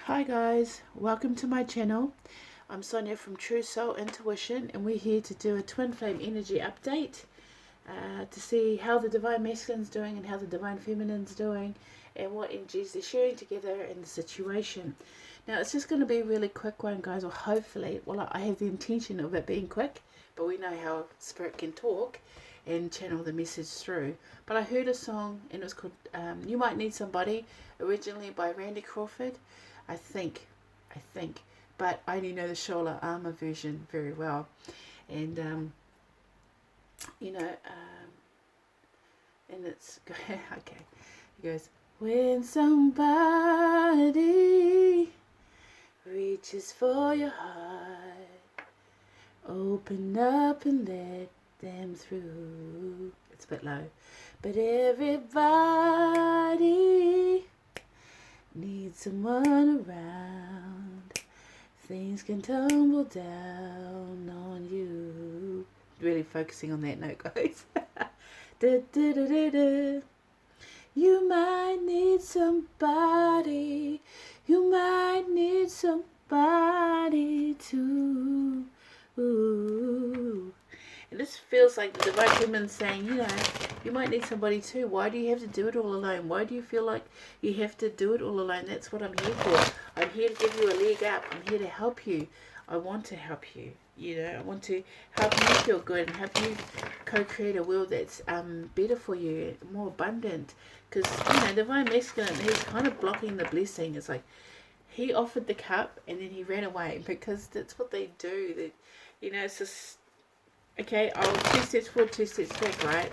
Hi guys, welcome to my channel. I'm Sonia from True Soul Intuition, and we're here to do a Twin Flame Energy update to see how the Divine Masculine's doing and how the Divine Feminine's doing and what energies they're sharing together in the situation. Now it's just going to be a really quick one, guys, or hopefully, well, I have the intention of it being quick, but we know how Spirit can talk and channel the message through. But I heard a song and it was called You Might Need Somebody, originally by Randy Crawford. I think, but I only know the Shola Armour version very well, and and it's okay. It goes, when somebody reaches for your heart, open up and let them through. It's a bit low, but everybody need someone around. Things can tumble down on you. Really focusing on that note, guys. Da, da, da, da, da. You might need somebody. You might need somebody too. Ooh. And this feels like the Divine Feminine saying, you might need somebody too. Why do you have to do it all alone? Why do you feel like you have to do it all alone? That's what I'm here for. I'm here to give you a leg up. I'm here to help you. I want to help you. I want to help you feel good and help you co-create a world that's better for you, more abundant. Because, Divine Masculine, he's kind of blocking the blessing. It's like he offered the cup and then he ran away because that's what they do. It's just... Okay, I'll 2 steps forward, 2 steps back, right?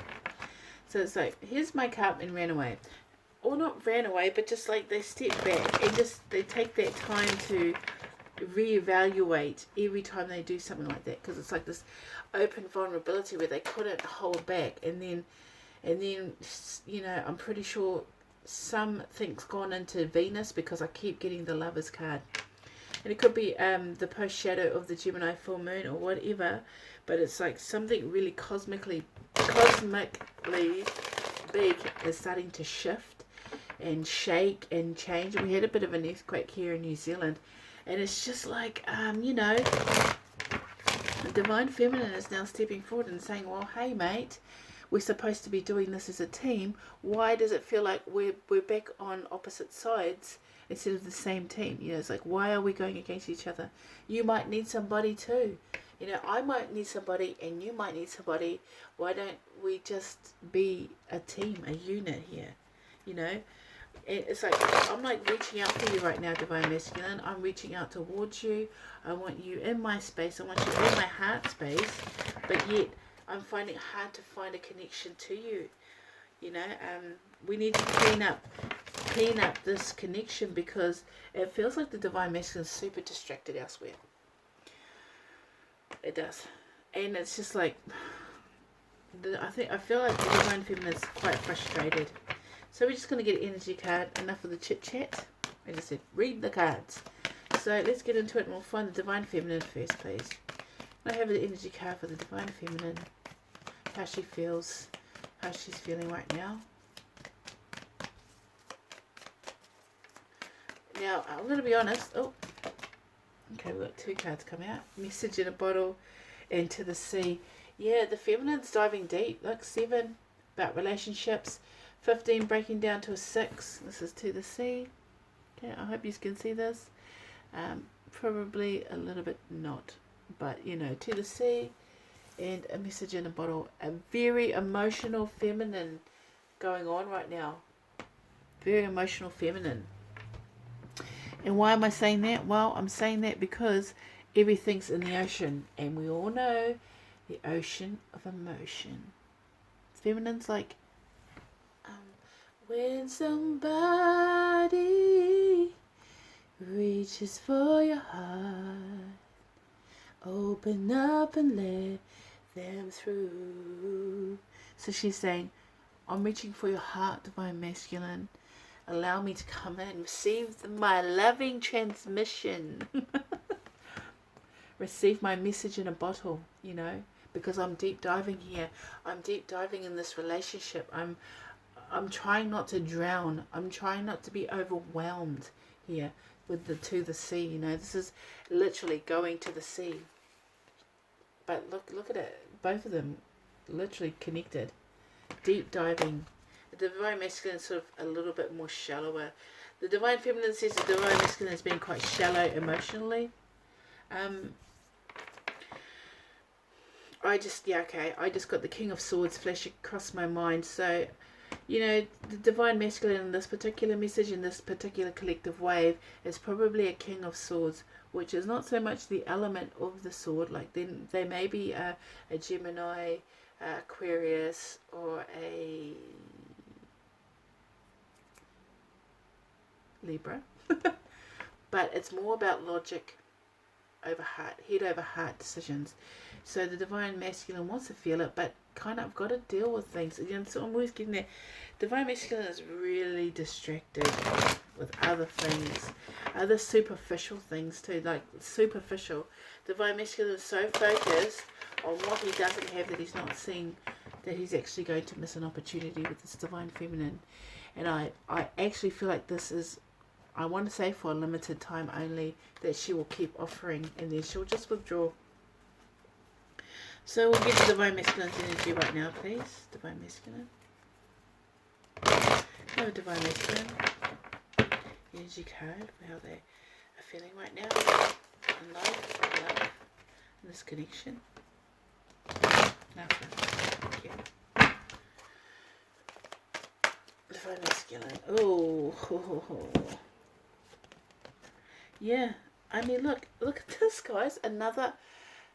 So it's like, here's my cup, and ran away. Or not ran away, but just like they step back and just they take that time to reevaluate every time they do something like that, because it's like this open vulnerability where they couldn't hold back, and then I'm pretty sure something's gone into Venus, because I keep getting the Lovers card. And it could be the post shadow of the Gemini full moon or whatever, but it's like something really cosmically big is starting to shift and shake and change. We had a bit of an earthquake here in New Zealand, and it's just like the Divine Feminine is now stepping forward and saying, well, hey mate, we're supposed to be doing this as a team. Why does it feel like we're back on opposite sides instead of the same team? It's like, why are we going against each other? You might need somebody too. I might need somebody and you might need somebody. Why don't we just be a team, a unit here? It's like, I'm like reaching out for you right now, Divine Masculine. I'm reaching out towards you. I want you in my space. I want you in my heart space. But yet, I'm finding it hard to find a connection to you. We need to clean up this connection, because it feels like the Divine Masculine is super distracted elsewhere. It does. And it's just like, I feel like the Divine Feminine is quite frustrated. So we're just going to get an energy card. Enough of the chit chat. I just said, read the cards. So let's get into it, and we'll find the Divine Feminine first, please. I have the energy card for the Divine Feminine. How she feels. How she's feeling right now. Now, I'm going to be honest. Oh, okay, we've got 2 cards come out. Message in a bottle and To the Sea. Yeah, the feminine's diving deep. Look, 7 about relationships. 15 breaking down to a 6. This is To the Sea. Okay, I hope you can see this. Probably a little bit not. But, To the Sea. And a message in a bottle. A very emotional feminine going on right now. Very emotional feminine. And why am I saying that? Well, I'm saying that because everything's in the ocean. And we all know the ocean of emotion. Feminine's like, when somebody reaches for your heart, open up and let them through. So she's saying, I'm reaching for your heart, Divine Masculine. Allow me to come in and receive my loving transmission. Receive my message in a bottle, because I'm deep diving here. I'm deep diving in this relationship. I'm trying not to drown. I'm trying not to be overwhelmed here with the sea. You know, this is literally going to the sea. But look at it. Both of them literally connected. Deep diving. The divine masculine is sort of a little bit more shallower. The divine feminine says the divine masculine has been quite shallow emotionally. I just got the King of Swords flash across my mind. So, you know, the divine masculine in this particular message, in this particular collective wave, is probably a King of Swords, which is not so much the element of the sword. Like, then they may be a Gemini, Aquarius, or a Libra. But it's more about logic over heart, head over heart decisions. So the divine masculine wants to feel it, but kind of got to deal with things. You know, so I'm always getting there. Divine masculine is really distracted with other things, other superficial things too, like superficial. Divine masculine is so focused on what he doesn't have that he's not seeing that he's actually going to miss an opportunity with this divine feminine. And I actually feel like this is, I want to say for a limited time only, that she will keep offering and then she'll just withdraw. So we'll get the divine masculine energy right now, please. Divine masculine. Have a divine masculine energy card for how they are feeling right now in life, love, in this connection. Nothing. Thank you. Divine masculine. Oh. Yeah. I mean, look at this, guys. Another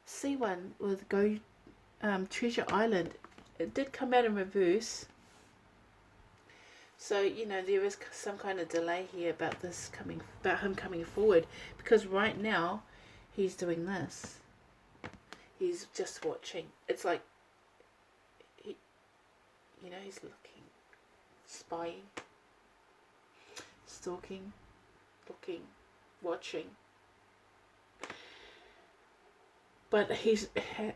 C1 with Treasure Island. It did come out in reverse. So, you know, there is some kind of delay here about him coming forward, because right now he's doing this. He's just watching. It's like he's looking, spying, stalking, looking, watching. But I'm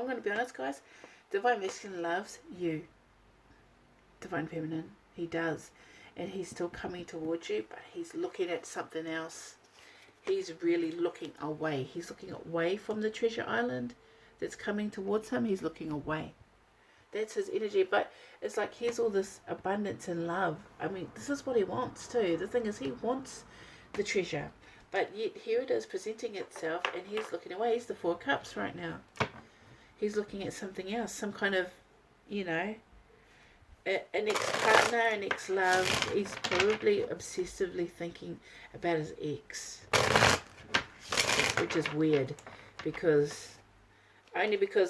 going to be honest, guys, divine masculine loves you, divine feminine. He does. And he's still coming towards you, but he's looking at something else. He's really looking away. He's looking away from the treasure island that's coming towards him. He's looking away. That's his energy. But it's like here's all this abundance and love. I mean, this is what he wants too. The thing is, he wants the treasure. But yet here it is presenting itself, and he's looking away. He's the Four Cups right now. He's looking at something else, some kind of, you know, an ex-partner, an ex-love. He's probably obsessively thinking about his ex, which is weird, because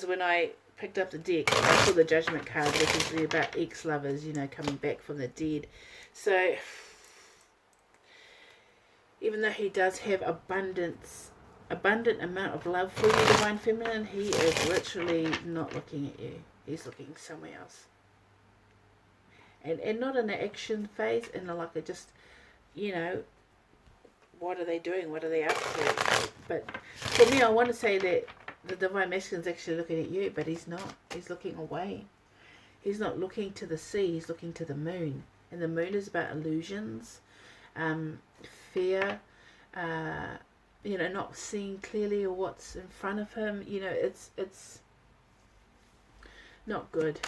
when I picked up the deck, I saw the Judgment card, which is really about ex-lovers, you know, coming back from the dead. So even though he does have abundant amount of love for you, divine feminine, he is literally not looking at you. He's looking somewhere else. And not in an action phase, in like a just, you know, what are they doing? What are they up to? But for me, I want to say that the divine masculine is actually looking at you, but he's not. He's looking away. He's not looking to the sea. He's looking to the moon. And the moon is about illusions, fear, you know, not seeing clearly what's in front of him. You know, it's not good.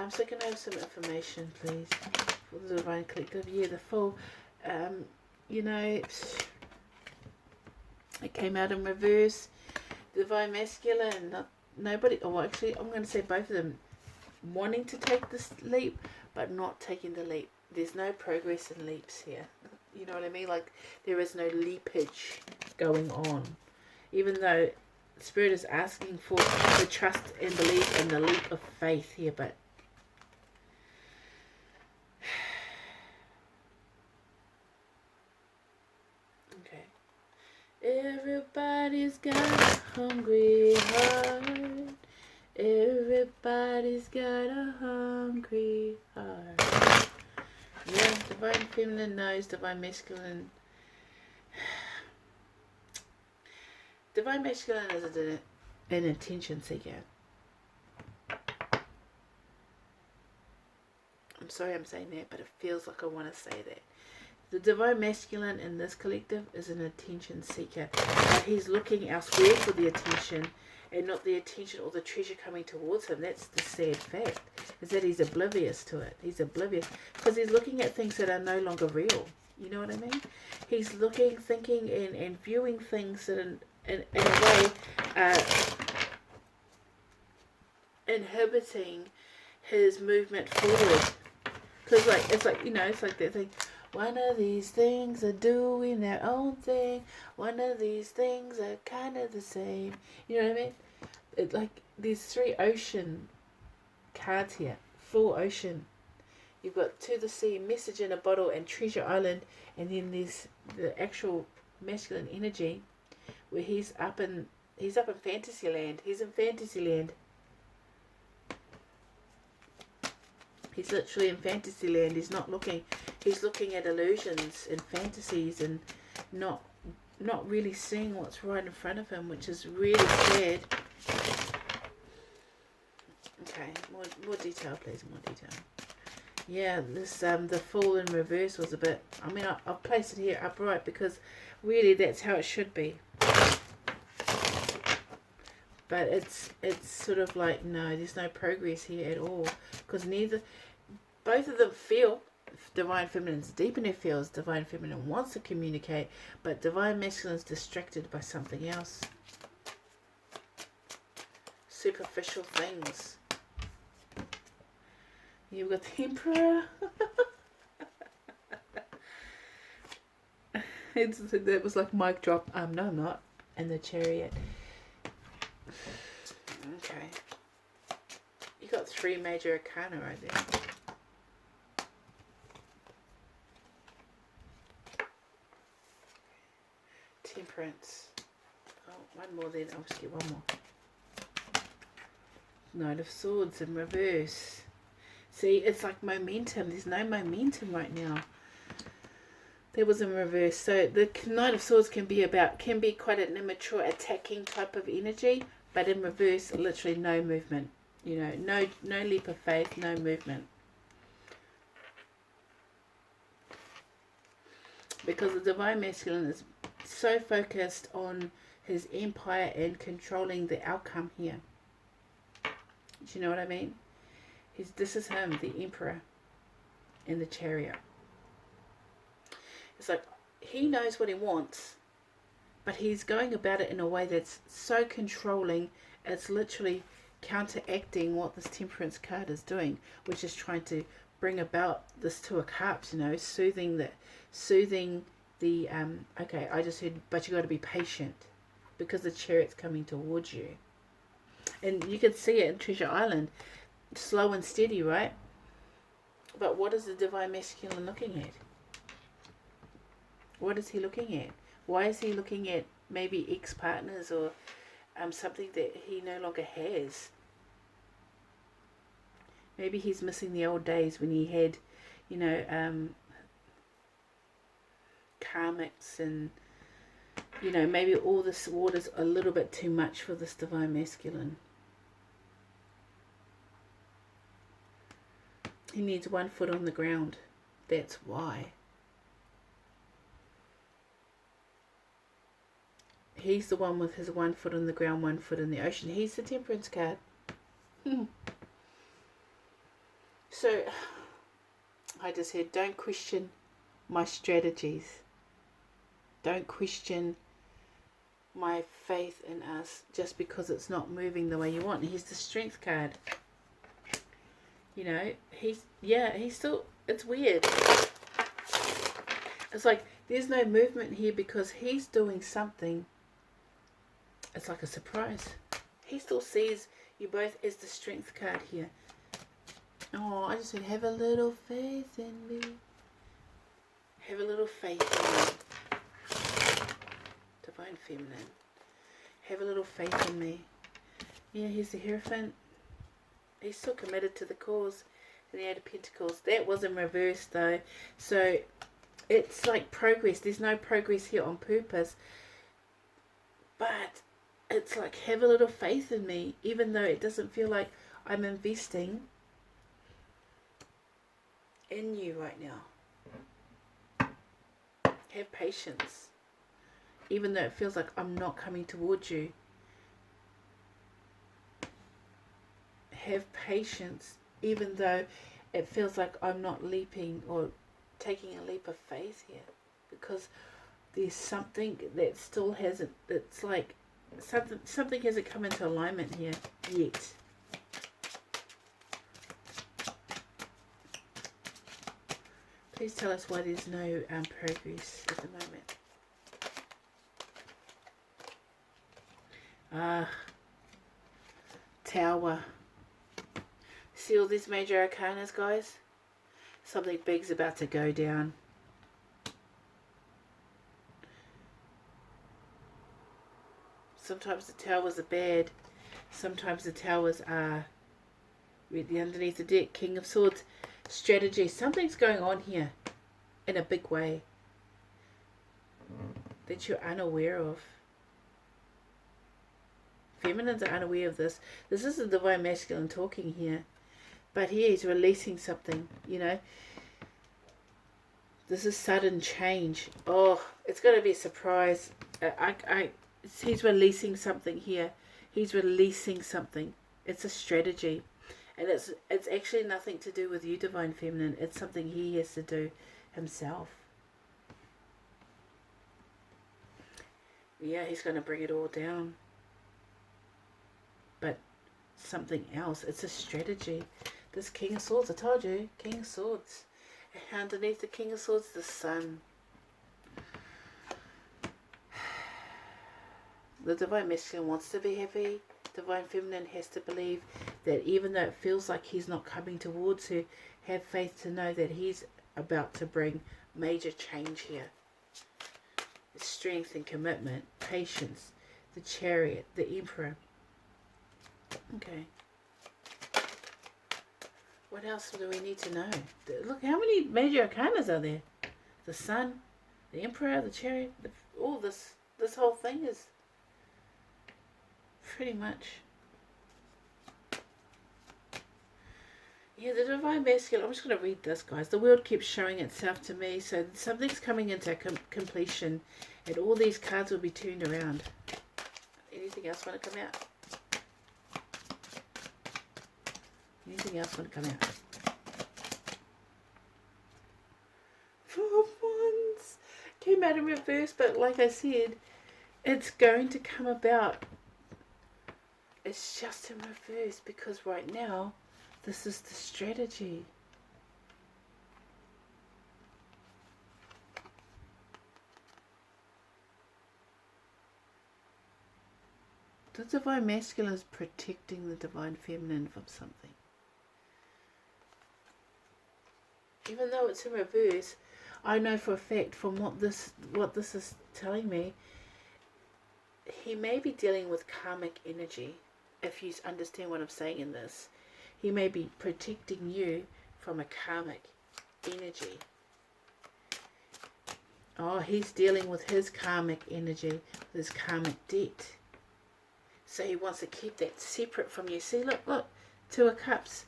So can I have some information, please, for the divine collective? Yeah, the full, you know, it came out in reverse. Divine masculine, nobody, or actually, I'm going to say both of them, wanting to take this leap, but not taking the leap. There's no progress in leaps here. You know what I mean? Like, there is no leapage going on. Even though Spirit is asking for the trust and belief and the leap of faith here, but okay. Everybody's got a hungry heart. Everybody's got a hungry heart. Yeah, divine feminine knows, divine masculine. Divine masculine is An attention seeker. I'm sorry I'm saying that, but it feels like I want to say that. The divine masculine in this collective is an attention seeker. But he's looking elsewhere for the attention, and not the attention or the treasure coming towards him. That's the sad fact, is that he's oblivious to it. He's oblivious because he's looking at things that are no longer real. You know what I mean? He's looking, thinking, and viewing things that in a way inhibiting his movement forward. Because it's like, you know, it's like that thing. One of these things are doing their own thing. One of these things are kind of the same. You know what I mean? It's like these 3 ocean cards here. Full ocean. You've got To the Sea, Message in a Bottle, and Treasure Island. And then there's the actual masculine energy where he's up in Fantasyland. He's in Fantasyland. He's literally in Fantasyland. He's not looking. He's looking at illusions and fantasies and not really seeing what's right in front of him, which is really sad. Okay, more detail, please. More detail. Yeah, this the Fool in reverse was a bit. I mean, I've placed it here upright because really that's how it should be. But it's sort of like, no, there's no progress here at all, because both of them feel. Divine Feminine's deep in her feels. Divine Feminine wants to communicate, but Divine Masculine's distracted by something else. Superficial things. You've got the Emperor. That was like mic drop. No, I'm not. And the Chariot. Okay. You got 3 major arcana right there. Temperance. Oh, one more then. I'll just get one more. Knight of Swords in reverse. See, it's like momentum. There's no momentum right now. That was in reverse. So the Knight of Swords can be quite an immature attacking type of energy, but in reverse, literally no movement. You know, no leap of faith, no movement. Because the Divine Masculine is so focused on his empire and controlling the outcome here. Do you know what I mean? This is him, the Emperor in the Chariot. It's like he knows what he wants, but he's going about it in a way that's so controlling, it's literally counteracting what this Temperance card is doing, which is trying to bring about this Two of Cups, you know, soothing the okay, I just heard, but you got to be patient because the Chariot's coming towards you. And you can see it in Treasure Island, slow and steady, right? But what is the Divine Masculine looking at? What is he looking at? Why is he looking at maybe ex-partners or something that he no longer has? Maybe he's missing the old days when he had, you know, karmics, and, you know, maybe all this water's a little bit too much for this Divine Masculine. He needs 1 foot on the ground. That's why. He's the one with his 1 foot on the ground, 1 foot in the ocean. He's the Temperance card. So, I just said, don't question my strategies. Don't question my faith in us just because it's not moving the way you want. He's the Strength card. You know, he's still, it's weird. It's like, there's no movement here because he's doing something. It's like a surprise. He still sees you both as the Strength card here. Oh, I just said, have a little faith in me. Have a little faith in me. Divine Feminine. Have a little faith in me. Yeah, here's the Hierophant. He's still committed to the cause. And the Eight of Pentacles. That was in reverse though. So it's like progress. There's no progress here on purpose. But it's like, have a little faith in me, even though it doesn't feel like I'm investing in you right now. Have patience, even though it feels like I'm not coming towards you. Have patience, even though it feels like I'm not leaping or taking a leap of faith here, because there's something that still hasn't, it's like something hasn't come into alignment here yet. Please tell us why there's no progress at the moment. Tower. See all these major arcanas, guys? Something big's about to go down. Sometimes the towers are bad. Sometimes the towers are really underneath the deck. King of Swords. Strategy. Something's going on here in a big way that you're unaware of. Feminines are unaware of this. This isn't divine masculine talking here. But here he's releasing something, you know. This is sudden change. Oh, it's going to be a surprise. He's releasing something here. He's releasing something. It's a strategy. And it's actually nothing to do with you, Divine Feminine. It's something he has to do himself. Yeah, he's going to bring it all down. But something else. It's a strategy. This King of Swords, I told you. King of Swords. And underneath the King of Swords, the Sun. The Divine Masculine wants to be happy. Divine Feminine has to believe that even though it feels like he's not coming towards her, have faith to know that he's about to bring major change here. Strength and commitment, patience, the Chariot, the Emperor. Okay. What else do we need to know? Look, how many major arcanas are there? The Sun, the Emperor, the Chariot, all this whole thing is pretty much. Yeah, the Divine Masculine. I'm just going to read this, guys. The world keeps showing itself to me, so something's coming into completion, and all these cards will be turned around. Anything else want to come out? Anything else want to come out? 4 of Wands came out in reverse, but like I said, it's going to come about. It's just in reverse because right now, this is the strategy. The Divine Masculine is protecting the Divine Feminine from something. Even though it's in reverse, I know for a fact from what this is telling me, he may be dealing with karmic energy. If you understand what I'm saying in this, he may be protecting you from a karmic energy. Oh, he's dealing with his karmic energy, his karmic debt. So he wants to keep that separate from you. See, look, 2 of Cups.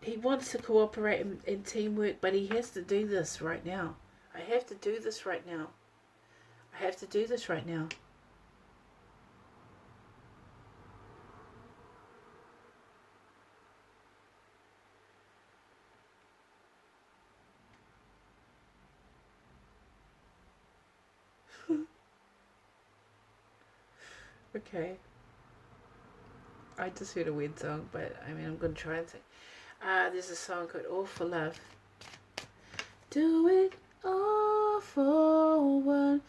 He wants to cooperate in teamwork, but he has to do this right now. I have to do this right now. I have to do this right now. Okay. I just heard a weird song, but I mean, I'm going to try and sing. There's a song called All for Love. Do it all for one,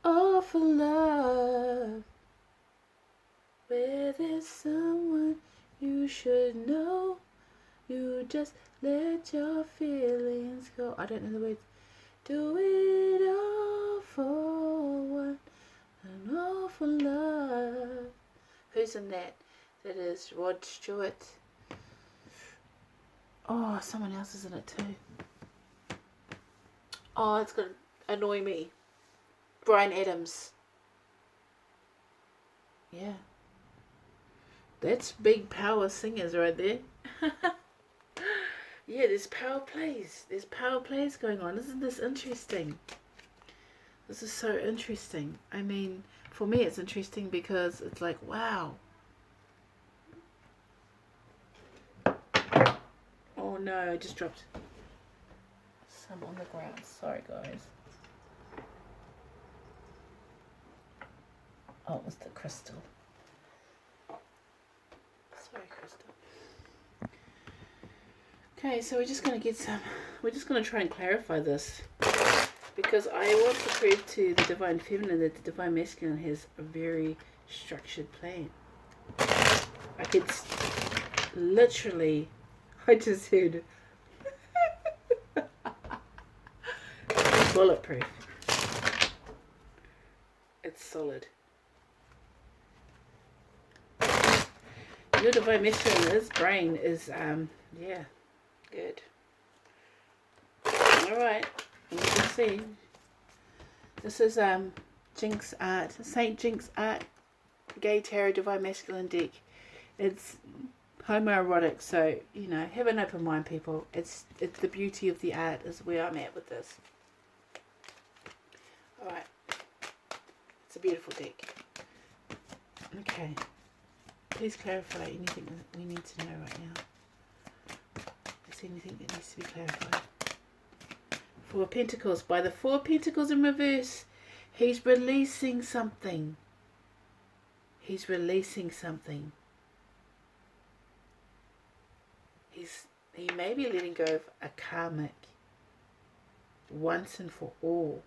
all for love. Where there's someone you should know, you just let your feelings go. I don't know the words. Do it all for one and all for love. Who's in that? That is Rod Stewart. Oh, someone else is in it too. Oh, it's going to annoy me. Bryan Adams. Yeah. That's big power singers right there. Yeah, there's power plays. There's power plays going on. Isn't this interesting? This is so interesting. I mean, for me it's interesting because it's like, wow. Oh no, I just dropped some on the ground. Sorry, guys. Oh, it was the crystal. Sorry, crystal. Okay, so we're just going to get some... We're just going to try and clarify this. Because I want to prove to the Divine Feminine that the Divine Masculine has a very structured plan. Like it's literally... I just heard... It's bulletproof. It's solid. Your Divine Masculine, his brain is, yeah, good. Alright, you can see. This is, Jinx Art, Saint Jinx Art, Gay Tarot Divine Masculine deck. It's homoerotic, so, you know, have an open mind, people. It's the beauty of the art is where I'm at with this. Alright. It's a beautiful deck. Okay. Please clarify anything that we need to know right now. Is there anything that needs to be clarified? Four of Pentacles. By the Four of Pentacles in reverse, he's releasing something. He's releasing something. He may be letting go of a karmic once and for all.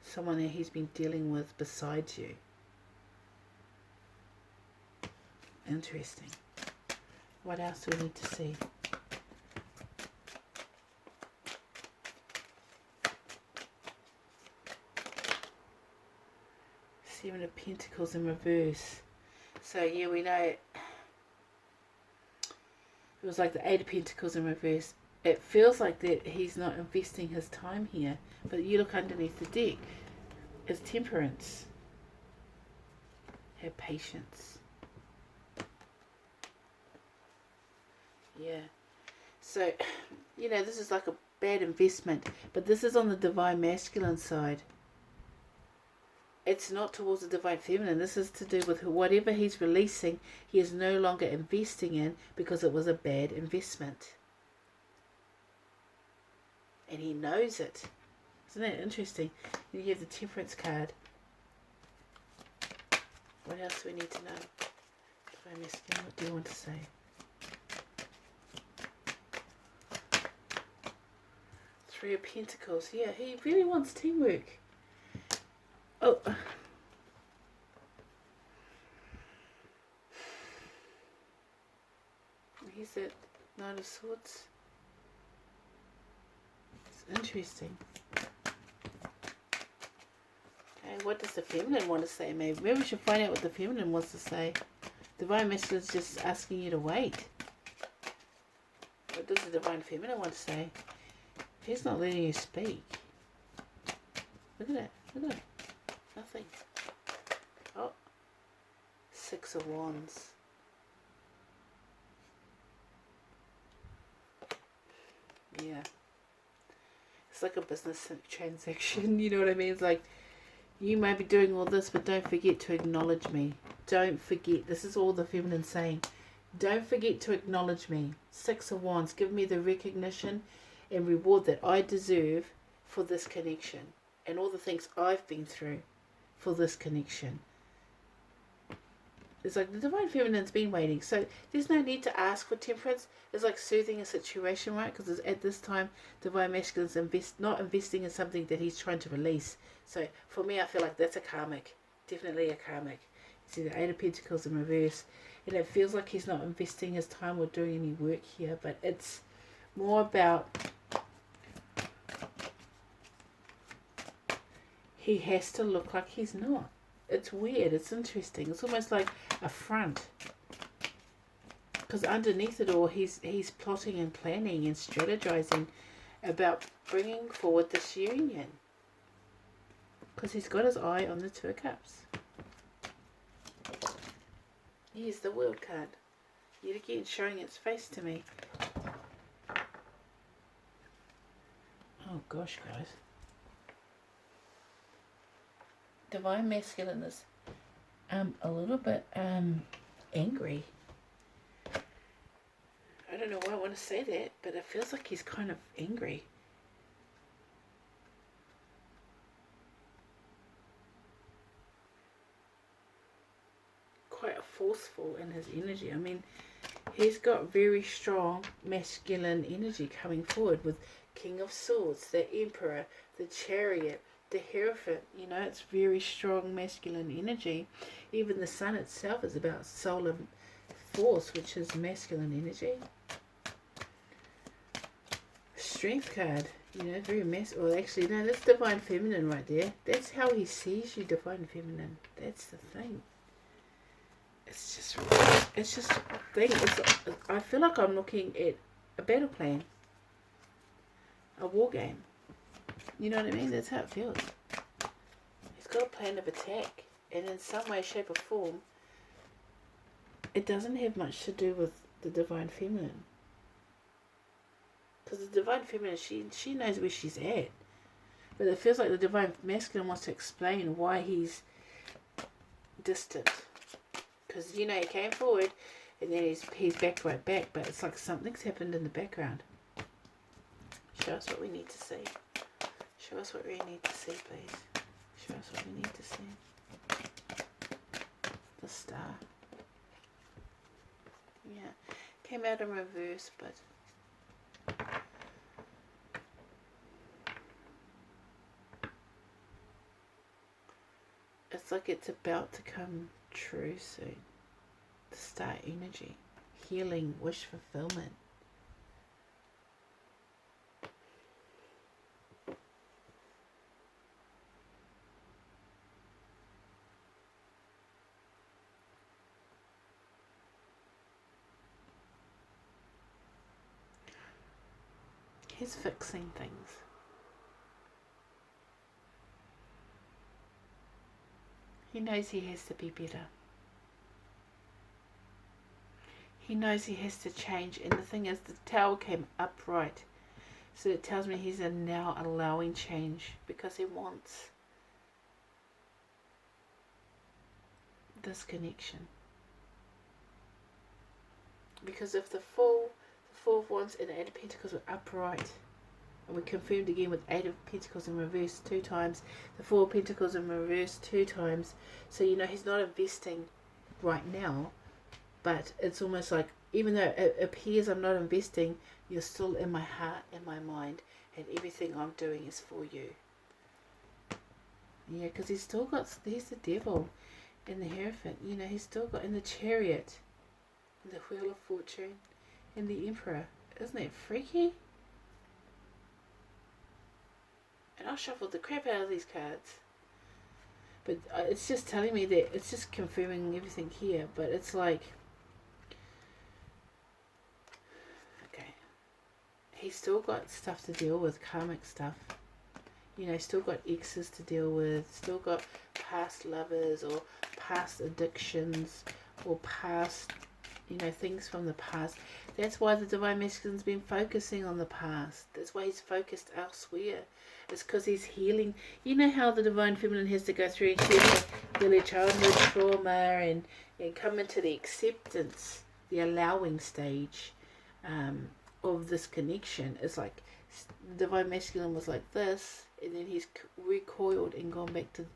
Someone that he's been dealing with besides you. Interesting. What else do we need to see? Seven of Pentacles in reverse. So yeah, we know it was like the Eight of Pentacles in reverse. It feels like that he's not investing his time here. But you look underneath the deck. It's Temperance. Have patience. Yeah. So, you know, this is like a bad investment. But this is on the Divine Masculine side. It's not towards the Divine Feminine. This is to do with whatever he's releasing, he is no longer investing in because it was a bad investment. And he knows it. Isn't that interesting? Then you have the Temperance card. What else do we need to know? Divine Masculine, what do you want to say? Three of Pentacles. Yeah, he really wants teamwork. Oh. He's at Knight of Swords. It's interesting. Okay, what does the Feminine want to say? Maybe we should find out what the Feminine wants to say. Divine Masculine is just asking you to wait. What does the Divine Feminine want to say? He's not letting you speak. Look at it. Look at it. Nothing. Oh. Six of Wands. Yeah. It's like a business transaction. You know what I mean? It's like, you may be doing all this, but don't forget to acknowledge me. Don't forget. This is all the Feminine saying. Don't forget to acknowledge me. Six of Wands. Give me the recognition and reward that I deserve for this connection. And all the things I've been through for this connection. It's like the Divine Feminine's been waiting. So there's no need to ask for Temperance. It's like soothing a situation, right? Because at this time, Divine Masculine's not investing in something that he's trying to release. So for me, I feel like that's a karmic. Definitely a karmic. You see the Eight of Pentacles in reverse. And it feels like he's not investing his time or doing any work here. But it's more about... he has to look like he's not. It's weird. It's interesting. It's almost like a front. Because underneath it all, he's plotting and planning and strategizing about bringing forward this union. Because he's got his eye on the Two of Cups. Here's the World card. Yet again, showing its face to me. Oh gosh, guys. Divine Masculine is a little bit angry. I don't know why I want to say that, but it feels like he's kind of angry. Quite forceful in his energy. I mean, he's got very strong masculine energy coming forward with King of Swords, the Emperor, the Chariot, the Hierophant. You know, it's very strong masculine energy. Even the Sun itself is about solar force, which is masculine energy. Strength card, you know, very well, actually, no, that's Divine Feminine right there. That's how he sees you, Divine Feminine. That's the thing. It's just a thing. I feel like I'm looking at a battle plan, a war game. You know what I mean? That's how it feels. He's got a plan of attack, and in some way, shape, or form, it doesn't have much to do with the Divine Feminine. Because the Divine Feminine, she knows where she's at. But it feels like the Divine Masculine wants to explain why he's distant. Because, you know, he came forward and then he's backed right back. But it's like something's happened in the background. Show us what we need to see. Show us what we need to see, please. Show us what we need to see. The Star. Yeah. Came out in reverse, but... it's like it's about to come true soon. The Star energy. Healing, wish fulfillment. He's fixing things. He knows he has to be better. He knows he has to change. And the thing is, the Tower came upright. So it tells me he's now allowing change. Because he wants this connection. Because if the Four of Wands and the Eight of Pentacles were upright, and we confirmed again with Eight of Pentacles in reverse 2 times, the Four of Pentacles in reverse 2 times. So, you know, he's not investing right now, but it's almost like, even though it appears I'm not investing, you're still in my heart and my mind, and everything I'm doing is for you. Yeah, because he's still got, he's the Devil and the Hierophant, you know, he's still got in the Chariot, and the Wheel of Fortune, and the Emperor. Isn't that freaky? And I'll shuffle the crap out of these cards. But it's just telling me that, it's just confirming everything here. But it's like, okay, he's still got stuff to deal with, karmic stuff. You know, still got exes to deal with, still got past lovers or past addictions or past, you know, things from the past. That's why the Divine Masculine's been focusing on the past. That's why he's focused elsewhere. It's because he's healing. You know how the Divine Feminine has to go through and heal their childhood trauma and come into the acceptance, the allowing stage of this connection. It's like the Divine Masculine was like this, and then he's recoiled and gone back to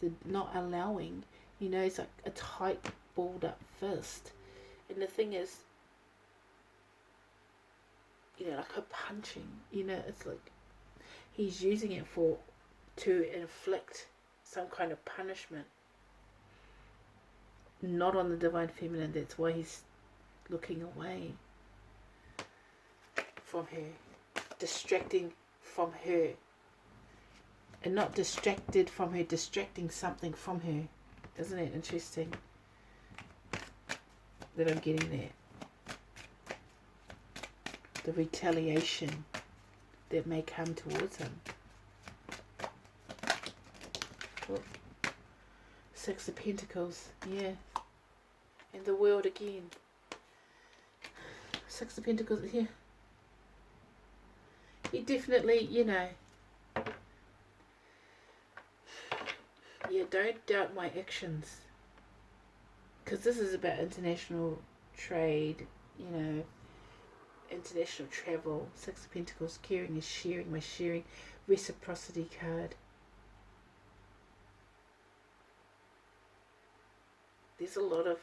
the not allowing. You know, it's like a tight, balled up fist. And the thing is, you know, like a punching, you know, it's like he's using it to inflict some kind of punishment. Not on the Divine Feminine. That's why he's looking away from her. Distracting from her. And not distracted from her, distracting something from her. Isn't it interesting that I'm getting there? The retaliation that may come towards him. Oh. 6 of Pentacles, yeah. And the world again. Six of Pentacles here. He definitely, you know, yeah, don't doubt my actions. Because this is about international trade, you know, international travel. Six of Pentacles, caring is sharing, my sharing, reciprocity card. There's a lot of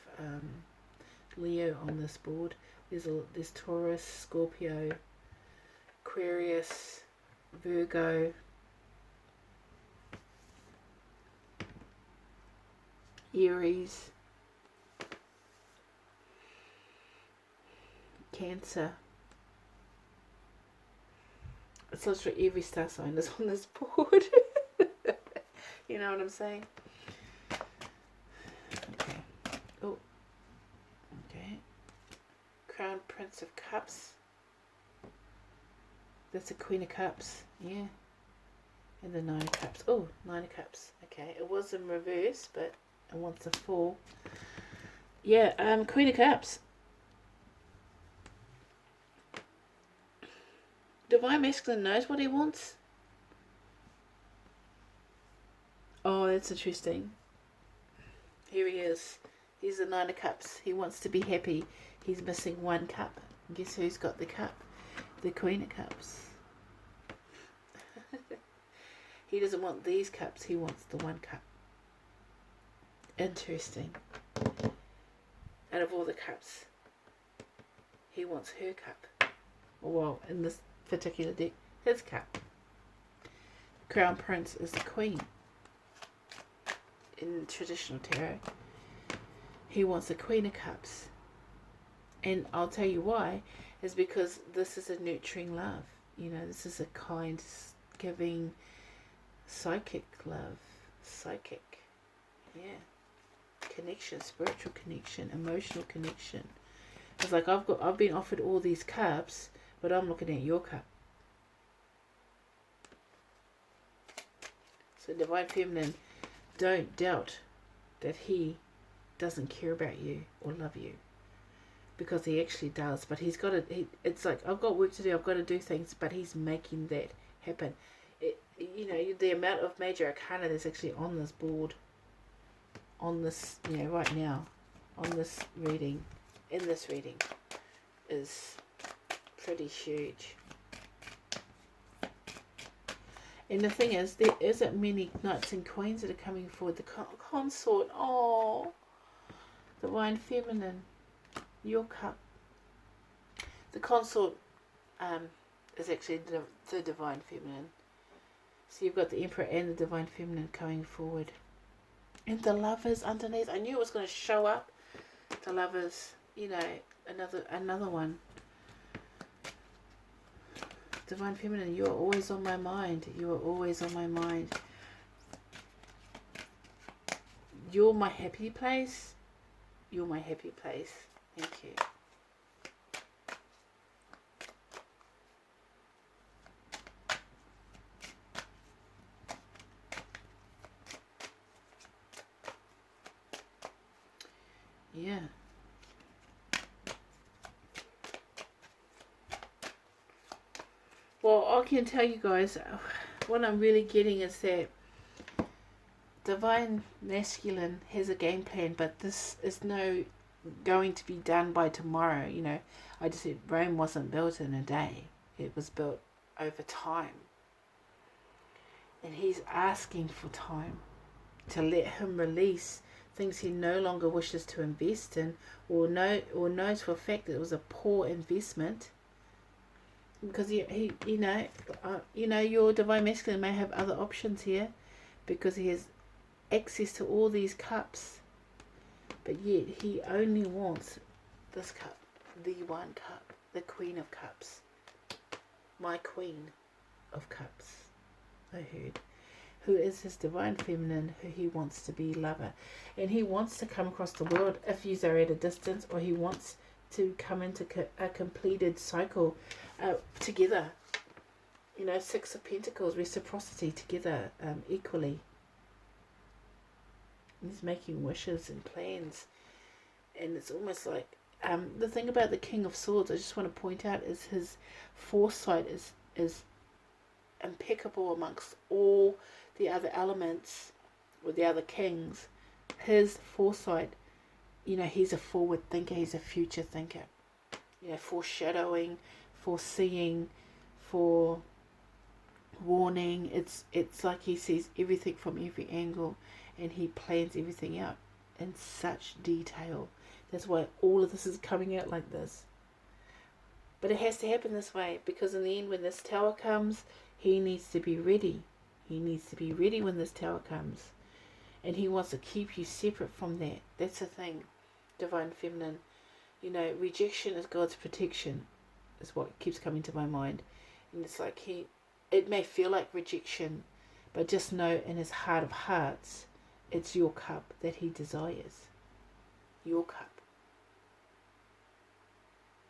Leo on this board. There's Taurus, Scorpio, Aquarius, Virgo, Aries, Cancer. It's literally every star sign is on this board. You know what I'm saying? Okay. Oh. Okay. Crown Prince of Cups. That's a Queen of Cups. Yeah. And the Nine of Cups. Oh, Nine of Cups. Okay. It was in reverse, but it wants to fall. Yeah, Queen of Cups. Divine Masculine knows what he wants. Oh, that's interesting. Here he is. He's the Nine of Cups. He wants to be happy. He's missing one cup. Guess who's got the cup? The Queen of Cups. He doesn't want these cups. He wants the one cup. Interesting. Out of all the cups, he wants her cup. Well, in this particular deck, his cup. Crown Prince is the Queen. In traditional tarot, he wants the Queen of Cups. And I'll tell you why, is because this is a nurturing love. You know, this is a kind, giving, psychic love. Psychic. Yeah. Connection, spiritual connection, emotional connection. It's like I've been offered all these cups, but I'm looking at your cup. So Divine Feminine, don't doubt that he doesn't care about you or love you. Because he actually does, but he's got to, it's like, I've got work to do, I've got to do things, but he's making that happen. You know, the amount of major arcana that's actually on this board, on this, you know, right now, on this reading, in this reading, is pretty huge. And the thing is, there isn't many knights and queens that are coming forward. The consort, oh, Divine Feminine, your cup. The consort is actually the Divine Feminine. So you've got the Emperor and the Divine Feminine coming forward. And the Lovers underneath. I knew it was going to show up. The Lovers, you know, another one. Divine Feminine, you are always on my mind. You are always on my mind. You're my happy place. You're my happy place. Thank you. Yeah. Well, I can tell you guys, what I'm really getting is that Divine Masculine has a game plan, but this is no going to be done by tomorrow. You know, I just said Rome wasn't built in a day. It was built over time. And he's asking for time to let him release things he no longer wishes to invest in, or knows for a fact that it was a poor investment. Because he you know, your Divine Masculine may have other options here, because he has access to all these cups, but yet he only wants this cup, the one cup, the Queen of Cups, my Queen of Cups. I heard, who is his Divine Feminine, who he wants to be lover, and he wants to come across the world if you are at a distance, or he wants to come into a completed cycle together. You know, Six of Pentacles, reciprocity, together, equally. He's making wishes and plans, and it's almost like the thing about the King of Swords, I just want to point out, is his foresight is impeccable amongst all the other elements or the other kings. His foresight, he's a forward thinker, he's a future thinker. Foreshadowing, foreseeing, for warning. It's like he sees everything from every angle, and he plans everything out in such detail. That's why all of this is coming out like this. But it has to happen this way, because in the end, when this tower comes, he needs to be ready. He needs to be ready when this tower comes. And he wants to keep you separate from that. That's the thing, Divine Feminine. Rejection is God's protection, is what keeps coming to my mind. And it's like it may feel like rejection, but just know in his heart of hearts, it's your cup that he desires. Your cup.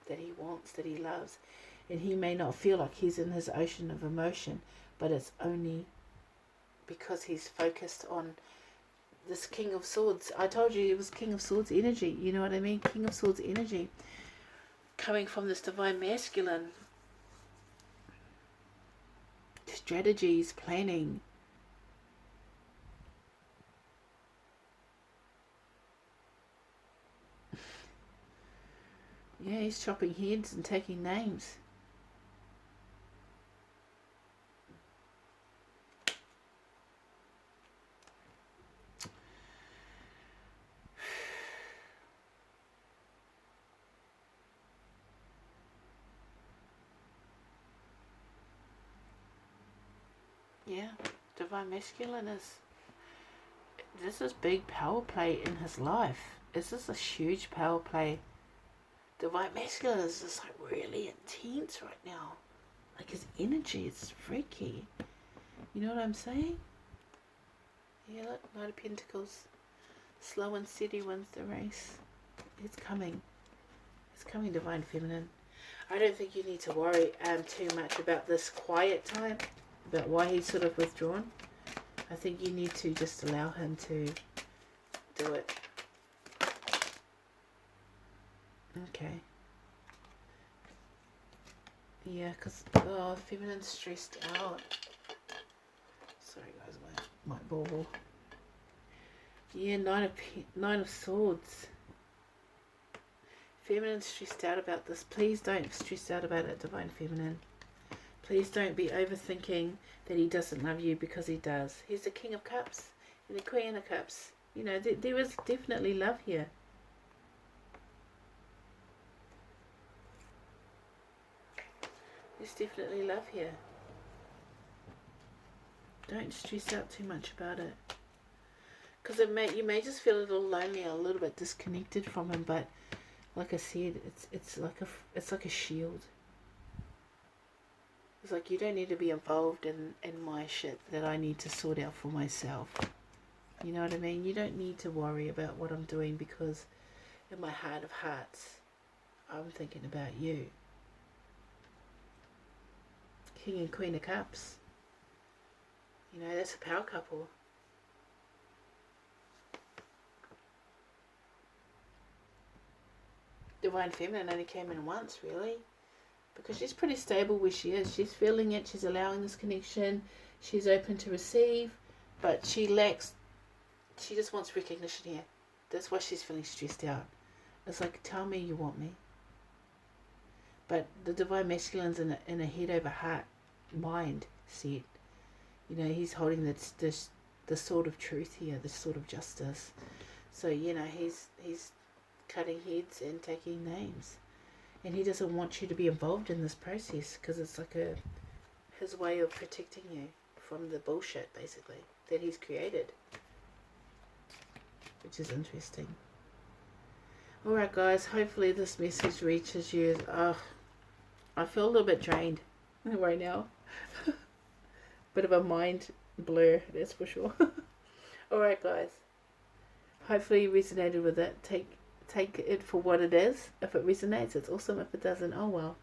That he wants, that he loves. And he may not feel like he's in his ocean of emotion, but it's only because he's focused on this King of Swords. I told you it was King of Swords energy. You know what I mean? King of Swords energy. Coming from this Divine Masculine. Strategies, planning. Yeah, he's chopping heads and taking names. Yeah, Divine Masculine this is big power play in his life. This is a huge power play. Divine Masculine is just like really intense right now. Like his energy is freaky. You know what I'm saying? Yeah, look, Knight of Pentacles. Slow and steady wins the race. It's coming. It's coming, Divine Feminine. I don't think you need to worry too much about this quiet time, about why he's sort of withdrawn. I think you need to just allow him to do it. Okay. Yeah, because, Feminine's stressed out. Sorry guys, my bauble. Yeah, Nine of Swords. Feminine's stressed out about this. Please don't stress out about it, Divine Feminine. Please don't be overthinking that he doesn't love you, because he does. He's the King of Cups and the Queen of Cups. There is definitely love here. There's definitely love here. Don't stress out too much about it. Because you may just feel a little lonely, a little bit disconnected from him, but like I said, it's like a shield. It's like you don't need to be involved in my shit that I need to sort out for myself. You know what I mean? You don't need to worry about what I'm doing, because in my heart of hearts, I'm thinking about you. King and Queen of Cups. That's a power couple. Divine Feminine only came in once, really. Because she's pretty stable where she is. She's feeling it. She's allowing this connection. She's open to receive. But she just wants recognition here. That's why she's feeling stressed out. It's like, tell me you want me. But the Divine Masculine's in a head over heart mind set. He's holding the sword of truth here, the sword of justice. So, he's cutting heads and taking names. And he doesn't want you to be involved in this process, because it's like his way of protecting you from the bullshit, basically, that he's created. Which is interesting. Alright guys, hopefully this message reaches you. I feel a little bit drained right now. Bit of a mind blur, that's for sure. Alright guys, hopefully you resonated with it. Take it for what it is. If it resonates, it's awesome. If it doesn't, oh well.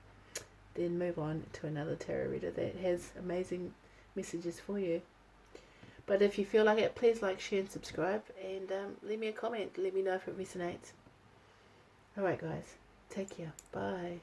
Then move on to another tarot reader that has amazing messages for you. But if you feel like it, please like, share and subscribe, and leave me a comment. Let me know if it resonates. Alright guys, take care. Bye.